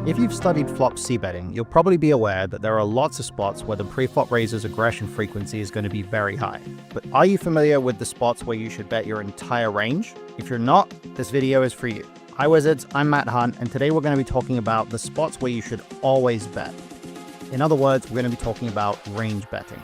If you've studied flop c-betting, you'll probably be aware that there are lots of spots where the pre-flop raiser's aggression frequency is going to be very high. But are you familiar with the spots where you should bet your entire range? If you're not, this video is for you. Hi Wizards, I'm Matt Hunt, and today we're going to be talking about the spots where you should always bet. In other words, we're going to be talking about range betting.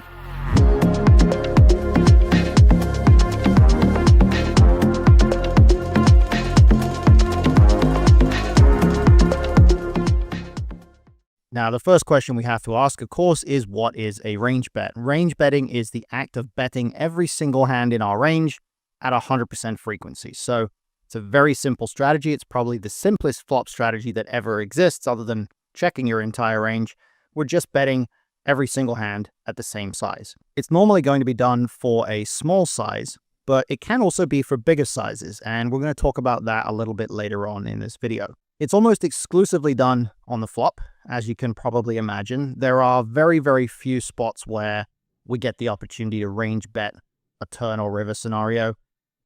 Now, the first question we have to ask, of course, is what is a range bet? Range betting is the act of betting every single hand in our range at 100% frequency. So it's a very simple strategy. It's probably the simplest flop strategy that ever exists other than checking your entire range. We're just betting every single hand at the same size. It's normally going to be done for a small size, but it can also be for bigger sizes. And we're going to talk about that a little bit later on in this video. It's almost exclusively done on the flop, as you can probably imagine. There are very, very few spots where we get the opportunity to range bet a turn or river scenario.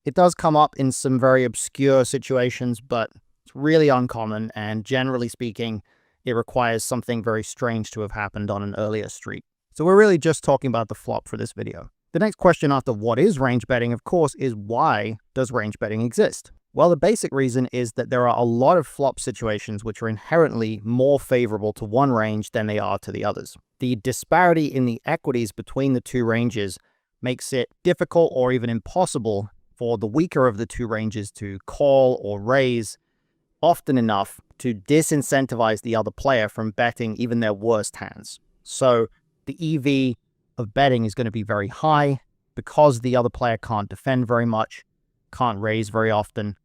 It does come up in some very obscure situations, but it's really uncommon, and generally speaking, it requires something very strange to have happened on an earlier street. So we're really just talking about the flop for this video. The next question after what is range betting, of course, is why does range betting exist? Well, the basic reason is that there are a lot of flop situations which are inherently more favorable to one range than they are to the others. The disparity in the equities between the two ranges makes it difficult or even impossible for the weaker of the two ranges to call or raise often enough to disincentivize the other player from betting even their worst hands. So the EV of betting is going to be very high because the other player can't defend very much, can't raise very often.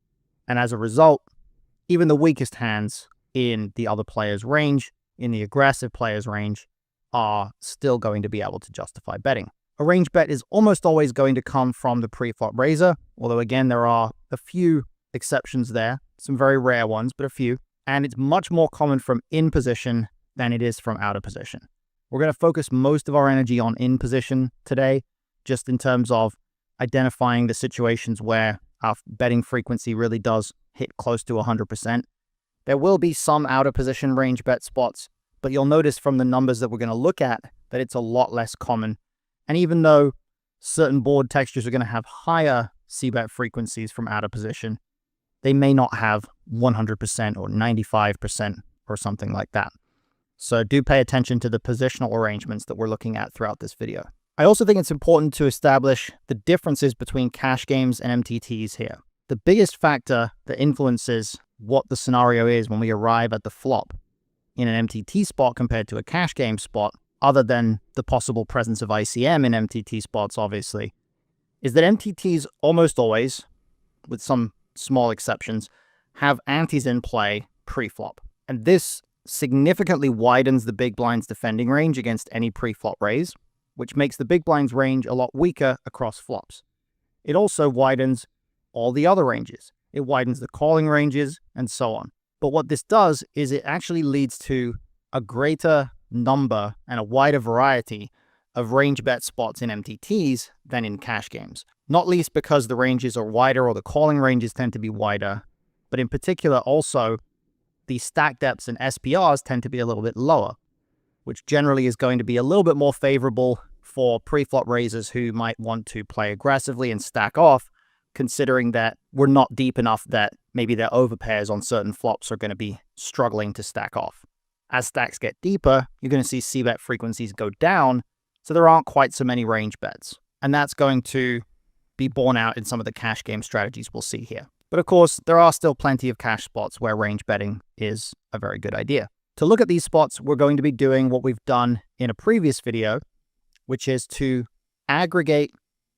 And as a result, even the weakest hands in the other player's range, in the aggressive player's range, are still going to be able to justify betting. A range bet is almost always going to come from the pre-flop raiser, although again, there are a few exceptions there, some very rare ones, but a few. And it's much more common from in position than it is from out of position. We're going to focus most of our energy on in position today, just in terms of identifying the situations where our betting frequency really does hit close to 100%. There will be some out of position range bet spots, but you'll notice from the numbers that we're going to look at that it's a lot less common. And even though certain board textures are going to have higher c-bet frequencies from out of position, they may not have 100% or 95% or something like that. So do pay attention to the positional arrangements that we're looking at throughout this video. I also think it's important to establish the differences between cash games and MTTs here. The biggest factor that influences what the scenario is when we arrive at the flop in an MTT spot compared to a cash game spot, other than the possible presence of ICM in MTT spots, obviously, is that MTTs almost always, with some small exceptions, have antes in play pre-flop. And this significantly widens the big blind's defending range against any pre-flop raise, which makes the big blind's range a lot weaker across flops. It also widens all the other ranges. It widens the calling ranges and so on. But what this does is it actually leads to a greater number and a wider variety of range bet spots in MTTs than in cash games. Not least because the ranges are wider or the calling ranges tend to be wider, but in particular also the stack depths and SPRs tend to be a little bit lower, which generally is going to be a little bit more favorable for pre-flop raisers who might want to play aggressively and stack off, considering that we're not deep enough that maybe their overpairs on certain flops are going to be struggling to stack off. As stacks get deeper, you're going to see c-bet frequencies go down, so there aren't quite so many range bets. And that's going to be borne out in some of the cash game strategies we'll see here. But of course, there are still plenty of cash spots where range betting is a very good idea. To look at these spots, we're going to be doing what we've done in a previous video, which is to aggregate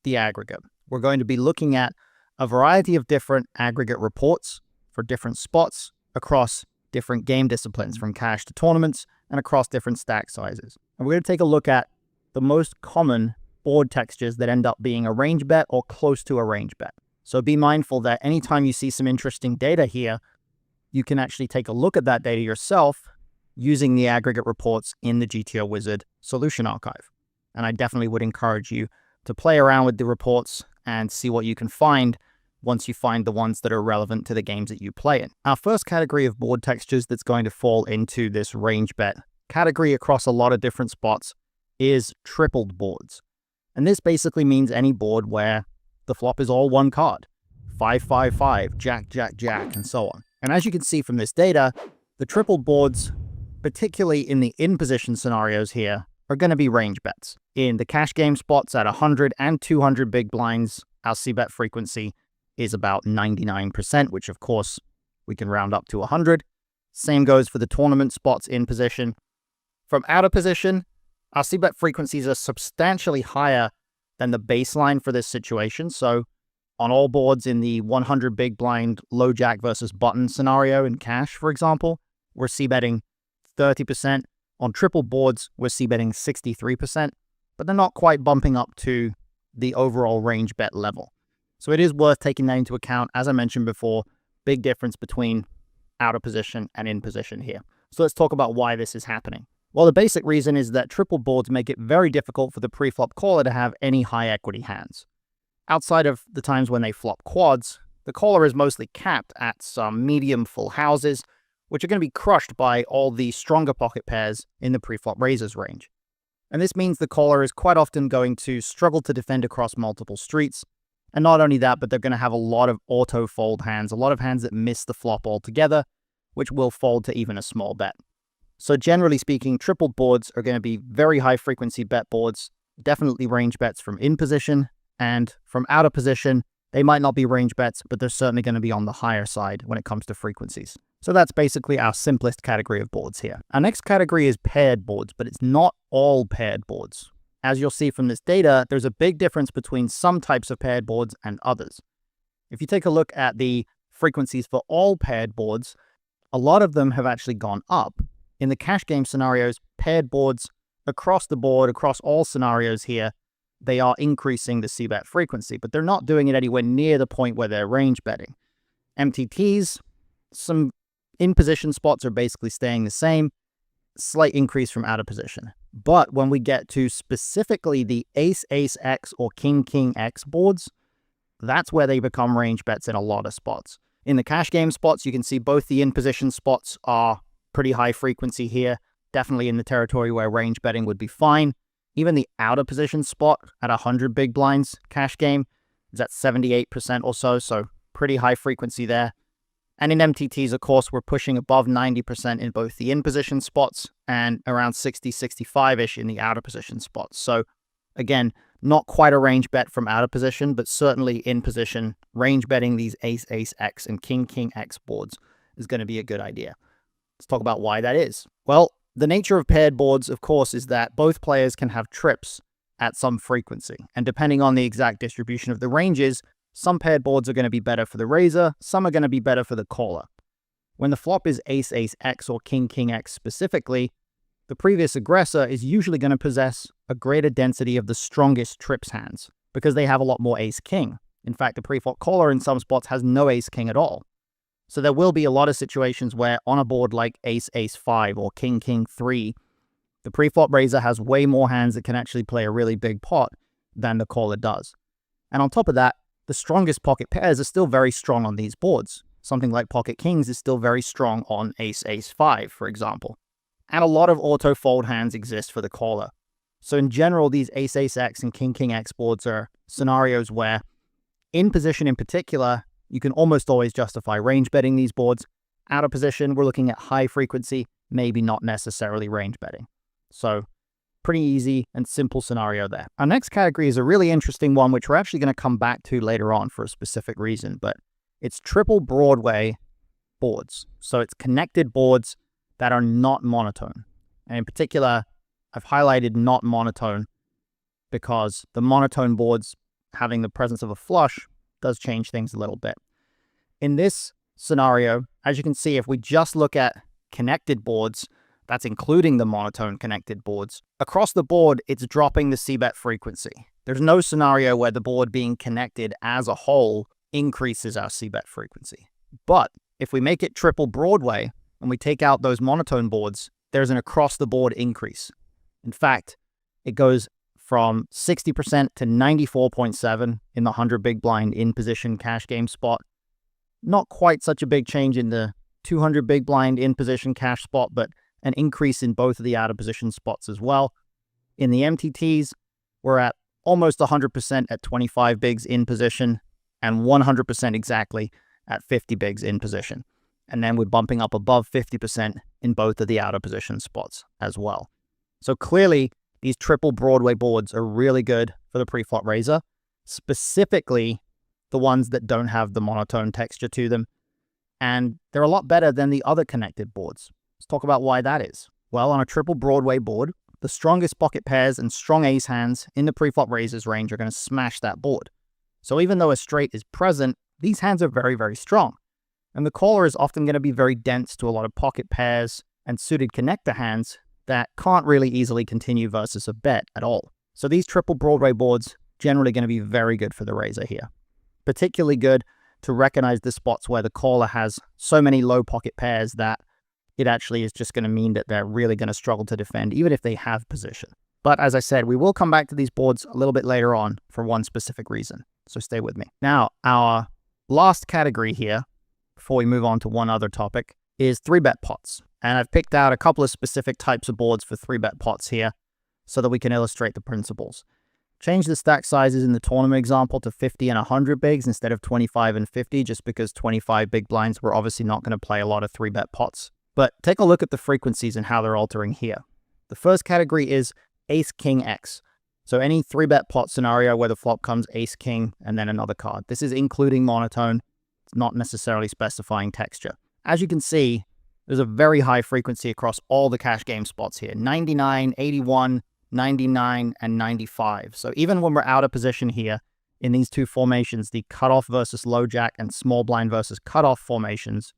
the aggregate. We're going to be looking at a variety of different aggregate reports for different spots across different game disciplines, from cash to tournaments and across different stack sizes. And we're going to take a look at the most common board textures that end up being a range bet or close to a range bet. So be mindful that anytime you see some interesting data here, you can actually take a look at that data yourself using the aggregate reports in the Gto Wizard solution archive. And I definitely would encourage you to play around with the reports and see what you can find once you find the ones that are relevant to the games that you play in. Our first category of board textures that's going to fall into this range bet category across a lot of different spots is tripled boards. And this basically means any board where the flop is all one card. 5, 5, 5, Jack, Jack, Jack, and so on. And as you can see from this data, the tripled boards, particularly in the in-position scenarios here, are going to be range bets. In the cash game spots at 100 and 200 big blinds, our c-bet frequency is about 99%, which of course we can round up to 100. Same goes for the tournament spots in position. From out of position, our c-bet frequencies are substantially higher than the baseline for this situation. So on all boards in the 100 big blind low jack versus button scenario in cash, for example, we're c-betting 30%. On triple boards, we're c-betting 63%, but they're not quite bumping up to the overall range bet level. So it is worth taking that into account. As I mentioned before, big difference between out of position and in position here. So let's talk about why this is happening. Well, the basic reason is that triple boards make it very difficult for the pre-flop caller to have any high equity hands. Outside of the times when they flop quads, the caller is mostly capped at some medium full houses, which are going to be crushed by all the stronger pocket pairs in the pre-flop raiser's range. And this means the caller is quite often going to struggle to defend across multiple streets. And not only that, but they're going to have a lot of auto-fold hands, a lot of hands that miss the flop altogether, which will fold to even a small bet. So generally speaking, triple boards are going to be very high-frequency bet boards, definitely range bets from in position, and from out of position, they might not be range bets, but they're certainly going to be on the higher side when it comes to frequencies. So that's basically our simplest category of boards here. Our next category is paired boards, but it's not all paired boards. As you'll see from this data, there's a big difference between some types of paired boards and others. If you take a look at the frequencies for all paired boards, a lot of them have actually gone up. In the cash game scenarios, paired boards across the board, across all scenarios here, they are increasing the c-bet frequency, but they're not doing it anywhere near the point where they're range betting. MTTs, some in-position spots are basically staying the same, slight increase from out of position. But when we get to specifically the Ace-Ace-X or King-King-X boards, that's where they become range bets in a lot of spots. In the cash game spots, you can see both the in-position spots are pretty high frequency here, definitely in the territory where range betting would be fine. Even the out-of-position spot at 100 big blinds cash game is at 78% or so pretty high frequency there. And in MTTs, of course, we're pushing above 90% in both the in-position spots and around 60-65-ish in the out-of-position spots. So again, not quite a range bet from out-of-position, but certainly in-position, range betting these Ace-Ace-X and King-King-X boards is going to be a good idea. Let's talk about why that is. Well, the nature of paired boards, of course, is that both players can have trips at some frequency. And depending on the exact distribution of the ranges, some paired boards are going to be better for the raiser, some are going to be better for the caller. When the flop is Ace-Ace-X or King-King-X specifically, the previous aggressor is usually going to possess a greater density of the strongest trips hands because they have a lot more Ace-King. In fact, the pre-flop caller in some spots has no Ace-King at all. So there will be a lot of situations where on a board like Ace-Ace-5 or King-King-3, the pre-flop raiser has way more hands that can actually play a really big pot than the caller does. And on top of that, the strongest pocket pairs are still very strong on these boards. Something like pocket kings is still very strong on Ace-Ace-5, for example. And a lot of auto-fold hands exist for the caller. So in general, these Ace-Ace-X and King-King-X boards are scenarios where, in position in particular, you can almost always justify range betting these boards. Out of position, we're looking at high frequency, maybe not necessarily range betting. So pretty easy and simple scenario there. Our next category is a really interesting one, which we're actually going to come back to later on for a specific reason, but it's triple Broadway boards. So it's connected boards that are not monotone. And in particular, I've highlighted not monotone because the monotone boards having the presence of a flush does change things a little bit. In this scenario, as you can see, if we just look at connected boards, that's including the monotone connected boards, across the board, it's dropping the c-bet frequency. There's no scenario where the board being connected as a whole increases our c-bet frequency. But if we make it triple Broadway and we take out those monotone boards, there's an across the board increase. In fact, it goes from 60% to 94.7 in the 100 big blind in position cash game spot. Not quite such a big change in the 200 big blind in position cash spot, but an increase in both of the out of position spots as well. In the MTTs, we're at almost 100% at 25 bigs in position and 100% exactly at 50 bigs in position. And then we're bumping up above 50% in both of the out of position spots as well. So clearly, these triple Broadway boards are really good for the pre-flop raiser, specifically the ones that don't have the monotone texture to them. And they're a lot better than the other connected boards. Let's talk about why that is. Well, on a triple Broadway board, the strongest pocket pairs and strong ace hands in the pre-flop raisers range are going to smash that board. So even though a straight is present, these hands are very, very strong. And the caller is often going to be very dense to a lot of pocket pairs and suited connector hands that can't really easily continue versus a bet at all. So these triple Broadway boards generally going to be very good for the raiser here. Particularly good to recognize the spots where the caller has so many low pocket pairs that it actually is just going to mean that they're really going to struggle to defend, even if they have position. But as I said, we will come back to these boards a little bit later on for one specific reason. So stay with me. Now, our last category here, before we move on to one other topic, is 3-bet pots. And I've picked out a couple of specific types of boards for 3-bet pots here so that we can illustrate the principles. Change the stack sizes in the tournament example to 50 and 100 bigs instead of 25 and 50, just because 25 big blinds were obviously not going to play a lot of 3-bet pots. But take a look at the frequencies and how they're altering here. The first category is Ace King X. So any 3-bet pot scenario where the flop comes Ace King and then another card. This is including monotone. It's not necessarily specifying texture. As you can see, there's a very high frequency across all the cash game spots here. 99, 81, 99, and 95. So even when we're out of position here in these two formations, the cutoff versus low jack and small blind versus cutoff formations,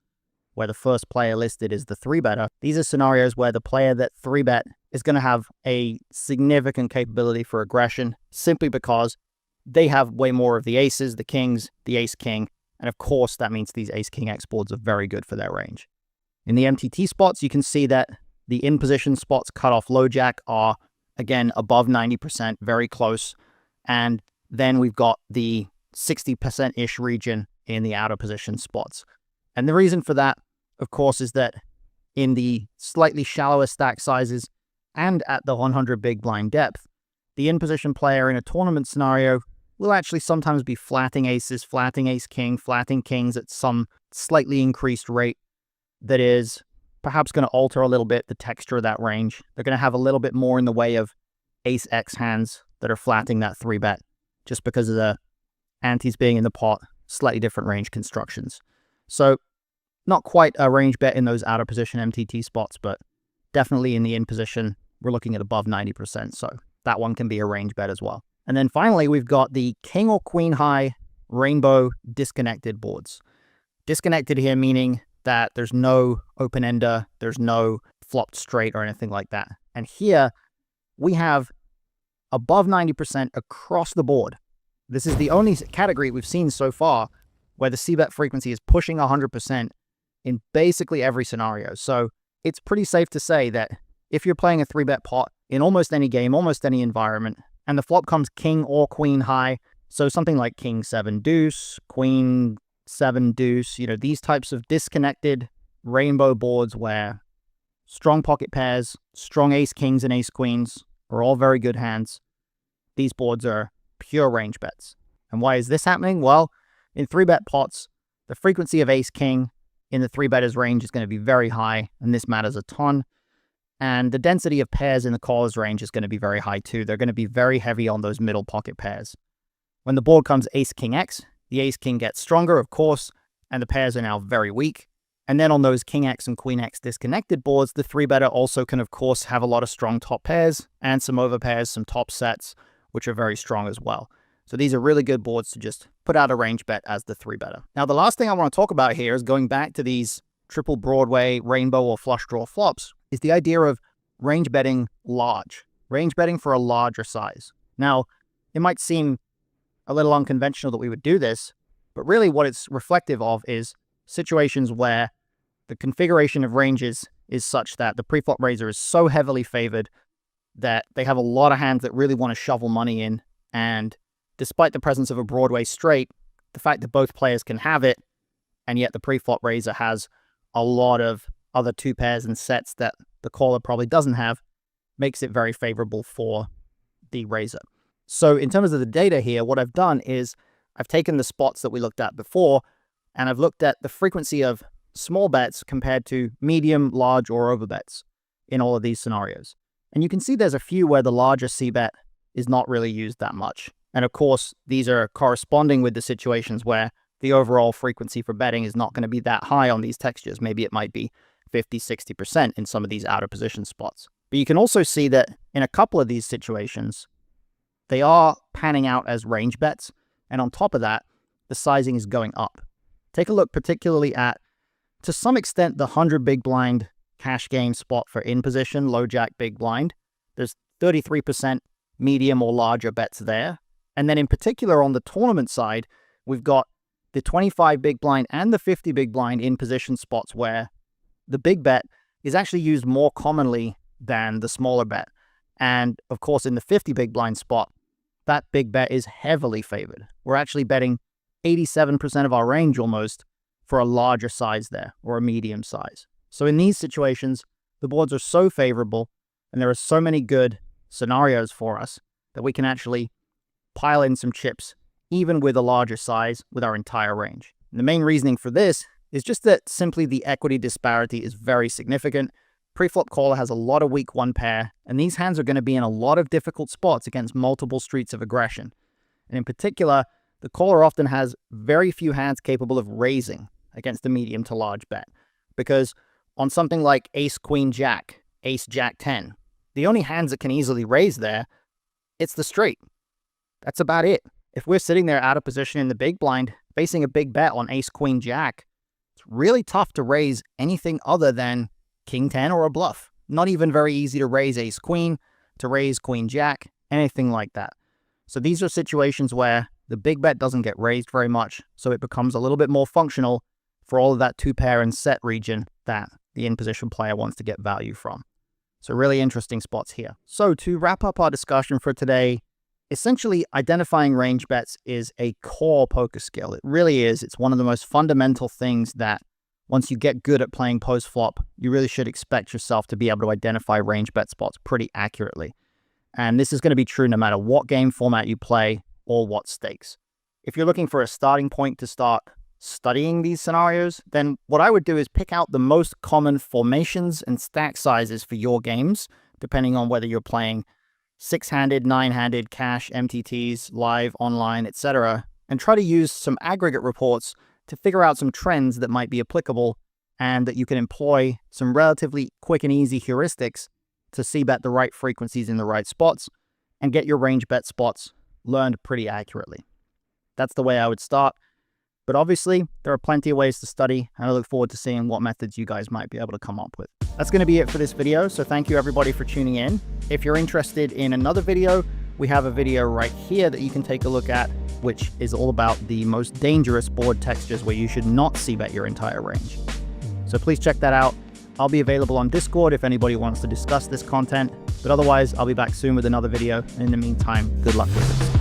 where the first player listed is the 3-better, these are scenarios where the player that 3-bet is going to have a significant capability for aggression simply because they have way more of the aces, the kings, the ace-king, and of course that means these ace-king-x boards are very good for their range. In the MTT spots, you can see that the in-position spots cut off low jack are, again, above 90%, very close. And then we've got the 60%-ish region in the out-of-position spots. And the reason for that, of course, is that in the slightly shallower stack sizes and at the 100 big blind depth, the in-position player in a tournament scenario will actually sometimes be flatting aces, flatting ace-king, flatting kings at some slightly increased rate that is perhaps going to alter a little bit the texture of that range. They're going to have a little bit more in the way of ace-x hands that are flatting that 3-bet just because of the antes being in the pot, slightly different range constructions. So not quite a range bet in those out of position MTT spots, but definitely in the in position, we're looking at above 90%. So that one can be a range bet as well. And then finally, we've got the king or queen high rainbow disconnected boards. Disconnected here meaning that there's no open-ender, there's no flopped straight or anything like that. And here we have above 90% across the board. This is the only category we've seen so far where the c-bet frequency is pushing 100% in basically every scenario. So it's pretty safe to say that if you're playing a 3-bet pot in almost any game, almost any environment, and the flop comes king or queen high, so something like king 7 deuce, queen 7 deuce, these types of disconnected rainbow boards where strong pocket pairs, strong ace kings and ace queens are all very good hands. These boards are pure range bets. And why is this happening? Well, in 3-bet pots, the frequency of ace king in the 3-betters range is going to be very high, and this matters a ton. And the density of pairs in the caller's range is going to be very high too. They're going to be very heavy on those middle pocket pairs. When the board comes ace king x, the ace-king gets stronger, of course, and the pairs are now very weak. And then on those king-x and queen-x disconnected boards, the 3-better also can, of course, have a lot of strong top pairs and some overpairs, some top sets, which are very strong as well. So these are really good boards to just put out a range bet as the 3-better. Now, the last thing I want to talk about here is going back to these triple Broadway, rainbow, or flush draw flops, is the idea of range betting large. Range betting for a larger size. Now, it might seem a little unconventional that we would do this, but really what it's reflective of is situations where the configuration of ranges is such that the preflop raiser is so heavily favored that they have a lot of hands that really want to shovel money in. And despite the presence of a Broadway straight, the fact that both players can have it, and yet the pre-flop raiser has a lot of other two pairs and sets that the caller probably doesn't have, makes it very favorable for the raiser. So in terms of the data here, what I've done is I've taken the spots that we looked at before, and I've looked at the frequency of small bets compared to medium, large, or over bets in all of these scenarios. And you can see there's a few where the larger C-bet is not really used that much. And of course, these are corresponding with the situations where the overall frequency for betting is not going to be that high on these textures. Maybe it might be 50, 60% in some of these out of position spots. But you can also see that in a couple of these situations, they are panning out as range bets. And on top of that, the sizing is going up. Take a look particularly at, to some extent, the 100 big blind cash game spot for in position, low jack big blind. There's 33% medium or larger bets there. And then in particular on the tournament side, we've got the 25 big blind and the 50 big blind in position spots where the big bet is actually used more commonly than the smaller bet. And of course, in the 50 big blind spot, that big bet is heavily favored. We're actually betting 87% of our range almost for a larger size there, or a medium size. So in these situations, the boards are so favorable and there are so many good scenarios for us that we can actually pile in some chips even with a larger size with our entire range. And the main reasoning for this is just that simply the equity disparity is very significant. Preflop caller has a lot of weak one pair, and these hands are going to be in a lot of difficult spots against multiple streets of aggression. And in particular, the caller often has very few hands capable of raising against the medium to large bet, because on something like ace queen jack, ace jack 10, the only hands that can easily raise there, it's the straight. That's about it. If we're sitting there out of position in the big blind, facing a big bet on ace queen jack, it's really tough to raise anything other than king 10 or a bluff. Not even very easy to raise ace queen, to raise queen jack, anything like that. So these are situations where the big bet doesn't get raised very much, so it becomes a little bit more functional for all of that two pair and set region that the in position player wants to get value from. So really interesting spots here. So to wrap up our discussion for today, essentially identifying range bets is a core poker skill. It really is. It's one of the most fundamental things that once you get good at playing post-flop, you really should expect yourself to be able to identify range bet spots pretty accurately. And this is going to be true no matter what game format you play or what stakes. If you're looking for a starting point to start studying these scenarios, then what I would do is pick out the most common formations and stack sizes for your games, depending on whether you're playing 6-handed, 9-handed, cash, MTTs, live, online, etc., and try to use some aggregate reports to figure out some trends that might be applicable and that you can employ some relatively quick and easy heuristics to see bet the right frequencies in the right spots and get your range bet spots learned pretty accurately. That's the way I would start. But obviously, there are plenty of ways to study, and I look forward to seeing what methods you guys might be able to come up with. That's going to be it for this video, so thank you everybody for tuning in. If you're interested in another video, we have a video right here that you can take a look at, which is all about the most dangerous board textures where you should not c-bet your entire range. So please check that out. I'll be available on Discord if anybody wants to discuss this content, but otherwise I'll be back soon with another video. And in the meantime, good luck with it.